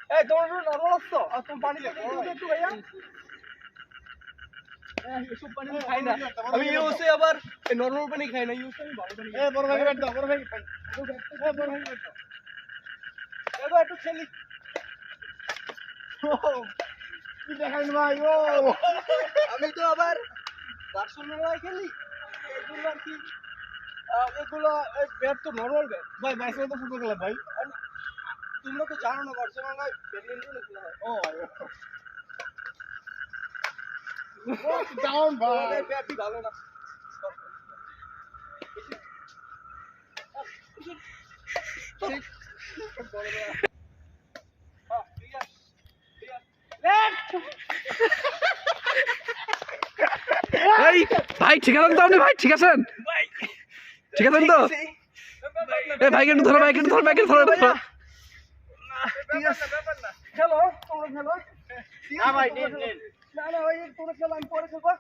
এই তোমরা নরমাল আসছো আর তুমি পানি একটু ভাইয়া এসব পানি আমি খাই না আমি ইউসে আবার নরমাল পানি খাই না ইউসে আমি ভালো পানি বড় ভাই ব্যাট দাও বড় ভাই বড় ভাই ব্যাট দাও এবার একটু খেলি কি দেখাই ভাই ও আমি তো আবার বার্সেলোনায় খেলি এগুলো আর কি এগুলো ব্যাট তো নরমাল ব্যাট ভাই বার্সেলোনা তো ফুটবল খেলা ভাই তোমরা তো জানো না বার্সেলোনায় ব্যাডমিন্টন খেলা হয় ও ডাউন ভাই ব্যাটই ভালো না এই ভাই ঠিক আছেন তো আপনি ভাই ঠিক আছেন ঠিক আছেন তো এই ভাইকে একটু ধরো ভাইকে একটু ধরো ভাইকে ধরো ঠিক আছে খেলো তোমরা খেলো না ভাই না না ওই তোমরা খেলো আমি পরে খেলবো